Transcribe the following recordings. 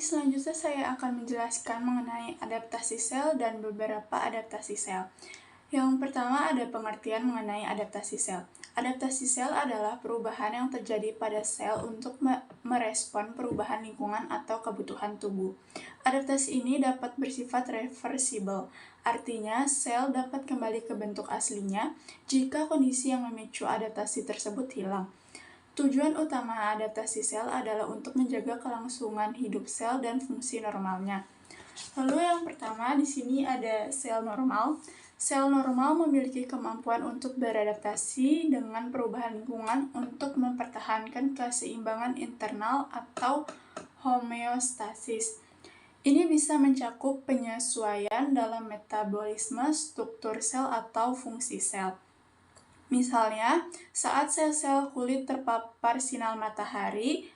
selanjutnya saya akan menjelaskan mengenai adaptasi sel dan beberapa adaptasi sel. Yang pertama ada pengertian mengenai adaptasi sel. Adaptasi sel adalah perubahan yang terjadi pada sel untuk merespon perubahan lingkungan atau kebutuhan tubuh. Adaptasi ini dapat bersifat reversibel, artinya sel dapat kembali ke bentuk aslinya jika kondisi yang memicu adaptasi tersebut hilang. Tujuan utama adaptasi sel adalah untuk menjaga kelangsungan hidup sel dan fungsi normalnya. Lalu yang pertama di sini ada sel normal. Sel normal memiliki kemampuan untuk beradaptasi dengan perubahan lingkungan untuk mempertahankan keseimbangan internal atau homeostasis. Ini bisa mencakup penyesuaian dalam metabolisme, struktur sel, atau fungsi sel. Misalnya, saat sel-sel kulit terpapar sinar matahari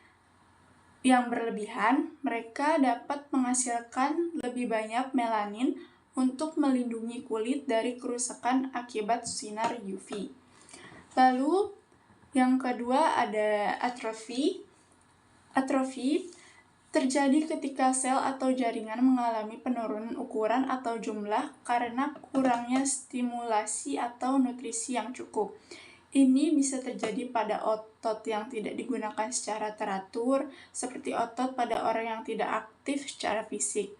yang berlebihan, mereka dapat menghasilkan lebih banyak melanin untuk melindungi kulit dari kerusakan akibat sinar UV. Lalu, yang kedua ada atrofi. Atrofi terjadi ketika sel atau jaringan mengalami penurunan ukuran atau jumlah karena kurangnya stimulasi atau nutrisi yang cukup. Ini bisa terjadi pada otot yang tidak digunakan secara teratur, seperti otot pada orang yang tidak aktif secara fisik.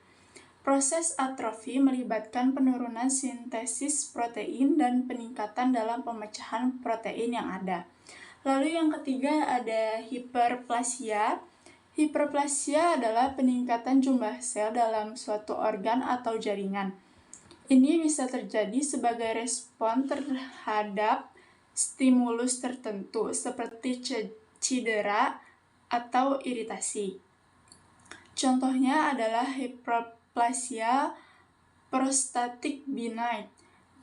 Proses atrofi melibatkan penurunan sintesis protein dan peningkatan dalam pemecahan protein yang ada. Lalu yang ketiga ada hiperplasia. Hiperplasia adalah peningkatan jumlah sel dalam suatu organ atau jaringan. Ini bisa terjadi sebagai respon terhadap stimulus tertentu seperti cedera atau iritasi. Contohnya adalah hiperplasia prostatik benign,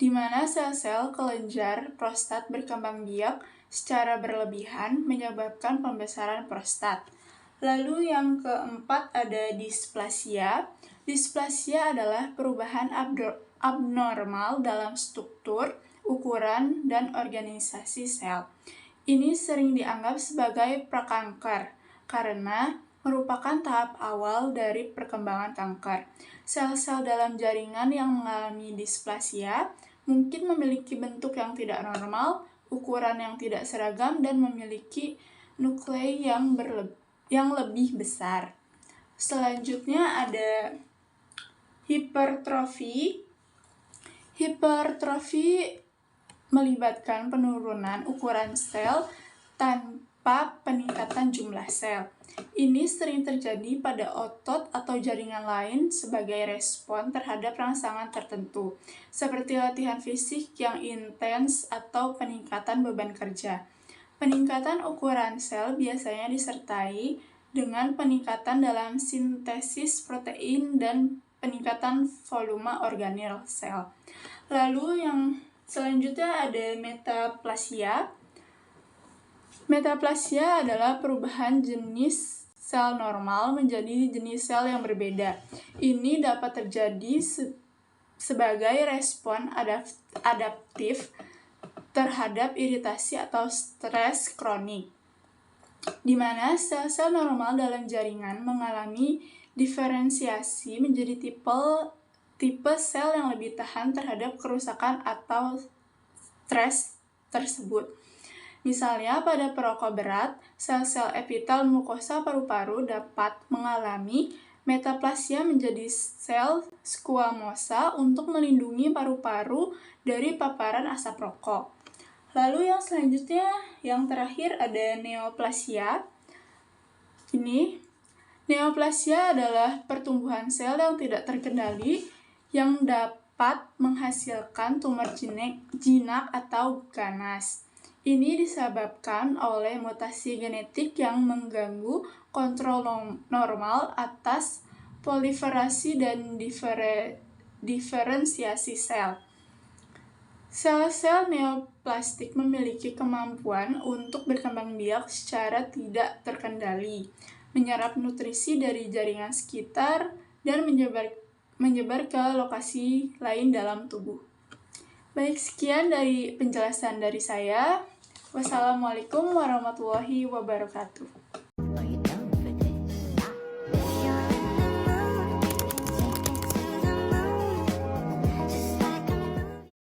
di mana sel-sel kelenjar prostat berkembang biak secara berlebihan menyebabkan pembesaran prostat. Lalu yang keempat ada displasia. Displasia adalah perubahan abnormal dalam struktur, ukuran, dan organisasi sel. Ini sering dianggap sebagai prakanker karena merupakan tahap awal dari perkembangan kanker. Sel-sel dalam jaringan yang mengalami displasia mungkin memiliki bentuk yang tidak normal, ukuran yang tidak seragam, dan memiliki nuklei yang lebih besar. Selanjutnya ada hipertrofi. Hipertrofi melibatkan penurunan ukuran sel tanpa peningkatan jumlah sel. Ini sering terjadi pada otot atau jaringan lain sebagai respon terhadap rangsangan tertentu, seperti latihan fisik yang intens atau peningkatan beban kerja. Peningkatan ukuran sel biasanya disertai dengan peningkatan dalam sintesis protein dan peningkatan volume organel sel. Lalu yang selanjutnya ada metaplasia. Metaplasia adalah perubahan jenis sel normal menjadi jenis sel yang berbeda. Ini dapat terjadi sebagai respon adaptif terhadap iritasi atau stres kronik, di mana sel-sel normal dalam jaringan mengalami diferensiasi menjadi tipe sel yang lebih tahan terhadap kerusakan atau stres tersebut. Misalnya pada perokok berat, sel-sel epitel mukosa paru-paru dapat mengalami metaplasia menjadi sel squamosa untuk melindungi paru-paru dari paparan asap rokok. Lalu yang selanjutnya, yang terakhir ada neoplasia. Neoplasia adalah pertumbuhan sel yang tidak terkendali yang dapat menghasilkan tumor jinak atau ganas. Ini disebabkan oleh mutasi genetik yang mengganggu kontrol normal atas proliferasi dan diferensiasi sel. Sel-sel neoplastik memiliki kemampuan untuk berkembang biak secara tidak terkendali, menyerap nutrisi dari jaringan sekitar, dan menyebar ke lokasi lain dalam tubuh. Baik, sekian dari penjelasan dari saya. Wassalamualaikum warahmatullahi wabarakatuh.